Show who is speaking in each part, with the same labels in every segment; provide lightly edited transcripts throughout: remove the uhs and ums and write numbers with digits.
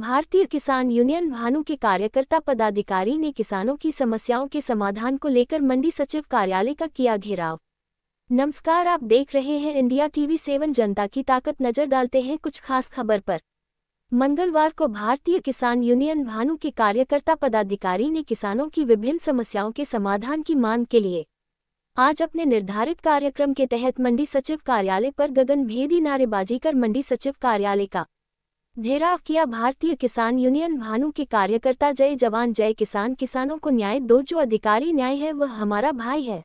Speaker 1: भारतीय किसान यूनियन भानु के कार्यकर्ता पदाधिकारी ने किसानों की समस्याओं के समाधान को लेकर मंडी सचिव कार्यालय का किया घेराव। नमस्कार, आप देख रहे हैं इंडिया टीवी 7 जनता की ताकत। नजर डालते हैं कुछ खास खबर पर। मंगलवार को भारतीय किसान यूनियन भानु के कार्यकर्ता पदाधिकारी ने किसानों की विभिन्न समस्याओं के समाधान की मांग के लिए आज अपने निर्धारित कार्यक्रम के तहत मंडी सचिव कार्यालय पर गगनभेदी नारेबाजी कर मंडी सचिव कार्यालय का घेराव किया। भारतीय किसान यूनियन भानु के कार्यकर्ता जय जवान जय किसान, किसानों को न्याय दो, जो अधिकारी न्याय है वह हमारा भाई है,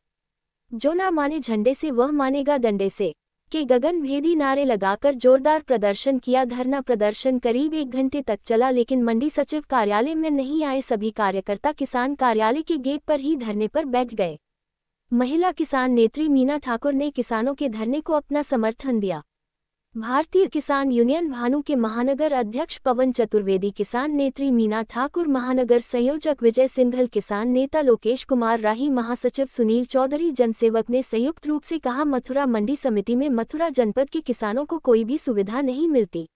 Speaker 1: जो ना माने झंडे से वह मानेगा डंडे से के गगनभेदी नारे लगाकर जोरदार प्रदर्शन किया। धरना प्रदर्शन करीब 1 घंटे तक चला, लेकिन मंडी सचिव कार्यालय में नहीं आए सभी कार्यकर्ता किसान कार्यालय के गेट पर ही धरने पर बैठ गए। महिला किसान नेत्री मीना ठाकुर ने किसानों के धरने को अपना समर्थन दिया। भारतीय किसान यूनियन भानु के महानगर अध्यक्ष पवन चतुर्वेदी, किसान नेत्री मीना ठाकुर, महानगर संयोजक विजय सिंघल, किसान नेता लोकेश कुमार राही, महासचिव सुनील चौधरी, जनसेवक ने संयुक्त रूप से कहा, मथुरा मंडी समिति में मथुरा जनपद के किसानों को कोई भी सुविधा नहीं मिलती।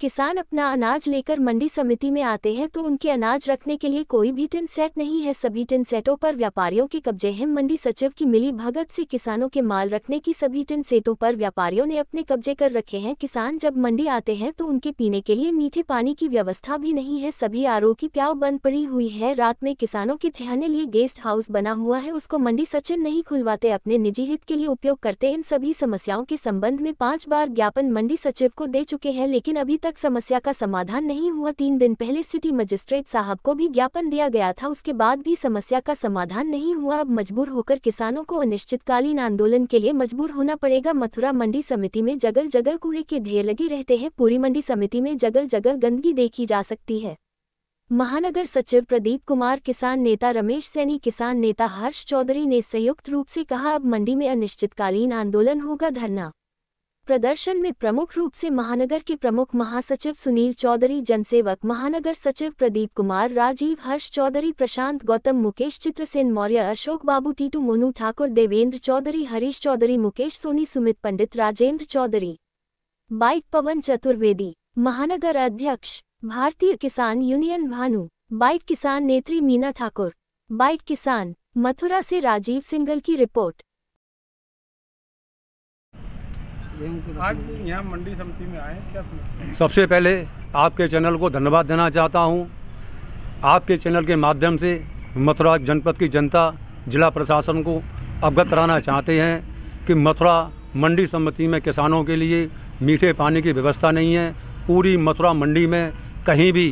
Speaker 1: किसान अपना अनाज लेकर मंडी समिति में आते हैं तो उनके अनाज रखने के लिए कोई भी टिन सेट नहीं है। सभी टिन सेटों पर व्यापारियों के कब्जे हैं। मंडी सचिव की मिली भगत से किसानों के माल रखने की सभी टिन सेटों पर व्यापारियों ने अपने कब्जे कर रखे हैं। किसान जब मंडी आते हैं तो उनके पीने के लिए मीठे पानी की व्यवस्था भी नहीं है। सभी आरओ की प्याव बंद पड़ी हुई है। रात में किसानों के ठहरने लिए गेस्ट हाउस बना हुआ है, उसको मंडी सचिव नहीं खुलवाते, अपने निजी हित के लिए उपयोग करते। इन सभी समस्याओं के संबंध में 5 बार ज्ञापन मंडी सचिव को दे चुके हैं, लेकिन अभी तक समस्या का समाधान नहीं हुआ। 3 दिन पहले सिटी मजिस्ट्रेट साहब को भी ज्ञापन दिया गया था, उसके बाद भी समस्या का समाधान नहीं हुआ। अब मजबूर होकर किसानों को अनिश्चितकालीन आंदोलन के लिए मजबूर होना पड़ेगा। मथुरा मंडी समिति में जगह जगह कूड़े के ढेर लगे रहते हैं। पूरी मंडी समिति में जगह जगह गंदगी देखी जा सकती है। महानगर सचिव प्रदीप कुमार, किसान नेता रमेश सैनी, किसान नेता हर्ष चौधरी ने संयुक्त रूप से कहा, अब मंडी में अनिश्चितकालीन आंदोलन होगा। धरना प्रदर्शन में प्रमुख रूप से महानगर के प्रमुख महासचिव सुनील चौधरी, जनसेवक महानगर सचिव प्रदीप कुमार, राजीव, हर्ष चौधरी, प्रशांत गौतम, मुकेश चित्रसेन मौर्य, अशोक बाबू, टीटू, मोनू ठाकुर, देवेंद्र चौधरी, हरीश चौधरी, मुकेश सोनी, सुमित पंडित, राजेंद्र चौधरी। बाइट पवन चतुर्वेदी, महानगर अध्यक्ष भारतीय किसान यूनियन भानु। बाइट किसान नेत्री मीना ठाकुर। बाइट किसान मथुरा से राजीव सिंघल की रिपोर्ट।
Speaker 2: आज यहाँ मंडी समिति में आए क्या?
Speaker 3: सबसे पहले आपके चैनल को धन्यवाद देना चाहता हूँ। आपके चैनल के माध्यम से मथुरा जनपद की जनता, जिला प्रशासन को अवगत कराना चाहते हैं कि मथुरा मंडी समिति में किसानों के लिए मीठे पानी की व्यवस्था नहीं है। पूरी मथुरा मंडी में कहीं भी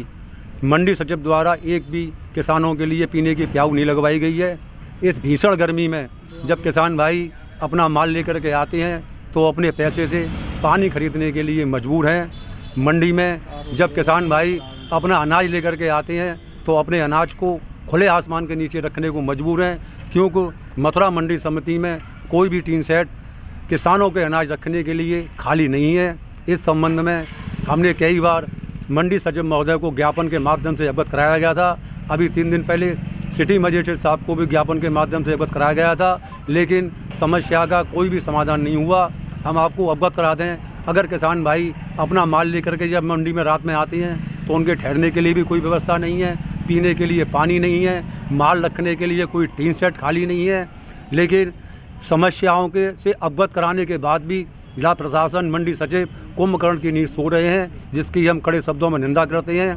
Speaker 3: मंडी सचिव द्वारा एक भी किसानों के लिए पीने की प्याऊ नहीं लगवाई गई है। इस भीषण गर्मी में जब किसान भाई अपना माल लेकर के आते हैं तो अपने पैसे से पानी खरीदने के लिए मजबूर हैं। मंडी में जब किसान भाई अपना अनाज लेकर के आते हैं तो अपने अनाज को खुले आसमान के नीचे रखने को मजबूर हैं, क्योंकि मथुरा मंडी समिति में कोई भी टीन सेट किसानों के अनाज रखने के लिए खाली नहीं है। इस संबंध में हमने कई बार मंडी सचिव महोदय को ज्ञापन के माध्यम से अवगत कराया गया था। अभी 3 दिन पहले सिटी मजिस्ट्रेट साहब को भी ज्ञापन के माध्यम से अवगत कराया गया था, लेकिन समस्या का कोई भी समाधान नहीं हुआ। हम आपको अवगत करा दें, अगर किसान भाई अपना माल लेकर के जब मंडी में रात में आते हैं तो उनके ठहरने के लिए भी कोई व्यवस्था नहीं है, पीने के लिए पानी नहीं है, माल रखने के लिए कोई टीन सेट खाली नहीं है। लेकिन समस्याओं के से अवगत कराने के बाद भी जिला प्रशासन, मंडी सचिव कुंभकर्ण की नींद सो रहे हैं, जिसकी हम कड़े शब्दों में निंदा करते हैं।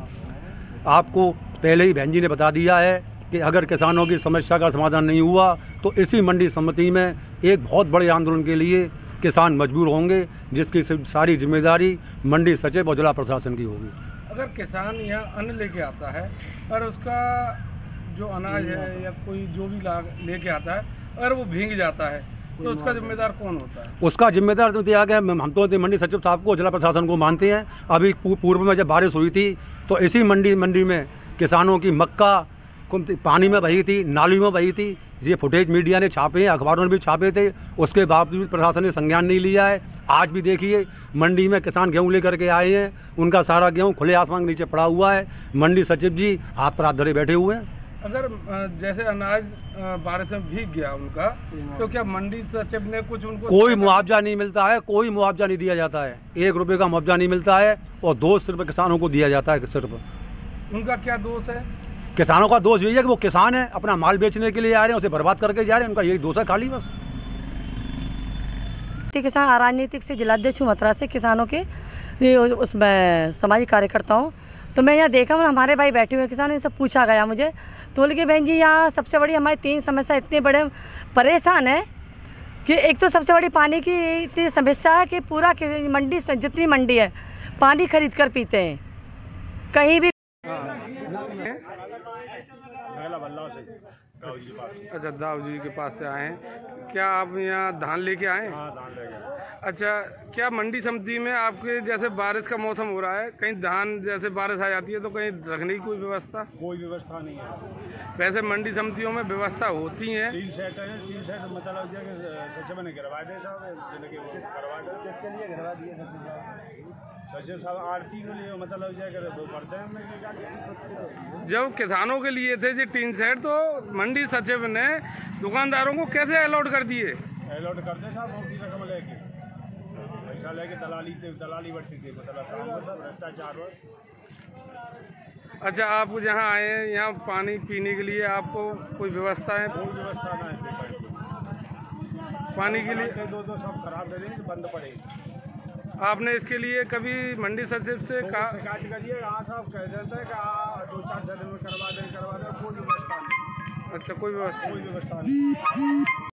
Speaker 3: आपको पहले ही बहन जी ने बता दिया है कि अगर किसानों की समस्या का समाधान नहीं हुआ तो इसी मंडी समिति में एक बहुत बड़े आंदोलन के लिए किसान मजबूर होंगे, जिसकी सारी जिम्मेदारी मंडी सचिव और जिला प्रशासन की होगी।
Speaker 2: अगर किसान यहाँ अन्न लेके आता है और उसका जो अनाज है या कोई जो भी लेके आता है अगर वो भीग जाता है तो उसका जिम्मेदार कौन होता है? उसका
Speaker 3: जिम्मेदार तो दिया गया, हम तो मंडी सचिव साहब को, जिला प्रशासन को मानते हैं। अभी पूर्व में जब बारिश हुई थी तो इसी मंडी में किसानों की मक्का पानी में बही थी, नाली में बही थी। ये फुटेज मीडिया ने छापे हैं, अखबारों ने भी छापे थे, उसके बावजूद प्रशासन ने संज्ञान नहीं लिया है। आज भी देखिए मंडी में किसान गेहूं लेकर के आए हैं, उनका सारा गेहूं खुले आसमान के नीचे पड़ा हुआ है। मंडी सचिव जी हाथ पर हाथ धरे बैठे हुए हैं।
Speaker 2: अगर जैसे अनाज बारिश में भीग गया उनका, तो क्या मंडी सचिव ने कुछ उनको
Speaker 3: कोई मुआवजा नहीं मिलता है, कोई मुआवजा नहीं दिया जाता है। 1 रुपये का मुआवजा नहीं मिलता है और 2 सिर्फ किसानों को दिया जाता है। सिर्फ
Speaker 2: उनका क्या दोष है?
Speaker 3: किसानों का दोष यही है कि वो किसान है, अपना माल बेचने के लिए आ रहे हैं, उसे बर्बाद करके जा रहे हैं। उनका यही दोष है खाली बस।
Speaker 4: किसान अराजनीतिक से जिलाध्यक्ष हूँ मथुरा से, किसानों के उसमें सामाजिक कार्यकर्ता हूँ। तो मैं यहाँ देखा, हमारे भाई बैठे हुए किसान, इनसे पूछा गया मुझे, तो बोले कि बहन जी यहाँ सबसे बड़ी हमारी 3 समस्या इतने बड़े परेशान है कि एक तो सबसे बड़ी पानी की इतनी समस्या है कि पूरा मंडी से जितनी मंडी है पानी खरीद कर पीते हैं कहीं भी।
Speaker 2: अच्छा, दाऊ जी के पास से आए हैं। क्या आप यहाँ धान लेके आए?
Speaker 5: हाँ, धान लेके।
Speaker 2: अच्छा, क्या मंडी समिति में आपके जैसे बारिश का मौसम हो रहा है, कहीं धान जैसे बारिश आ जाती है तो कहीं रखने की कोई व्यवस्था?
Speaker 5: कोई व्यवस्था नहीं है।
Speaker 2: वैसे मंडी समितियों में व्यवस्था होती है।
Speaker 5: 3 सेट है, 3 सेट मतलब सचिव ने गिरवा दे साहब, करवा दे। किसके लिए गिरवा दिए सचिव साहब? आरती के लिए, मतलब वो करते हैं।
Speaker 2: जब किसानों के लिए थे जी 3 सेट, तो मंडी सचिव ने दुकानदारों को कैसे अलॉट कर दिए?
Speaker 5: अलॉट करते साहब, उनकी रकम लेके, पैसा लेके दलाली बढ़ती थी, मतलब भ्रष्टाचार।
Speaker 2: अच्छा, आप जहाँ आए हैं यहाँ पानी पीने के लिए आपको कोई व्यवस्था है?
Speaker 5: कोई व्यवस्था नहीं है
Speaker 2: पानी के लिए।
Speaker 5: 2 सब खराब दे देंगे, बंद पड़ेगी।
Speaker 2: आपने इसके लिए कभी मंडी सचिव से कहा?
Speaker 5: शिकायत करिए, हाँ साहब कह देते हैं कि 2-4 दिन में करवा दें। कोई व्यवस्था नहीं।
Speaker 2: अच्छा, कोई व्यवस्था
Speaker 5: नहीं।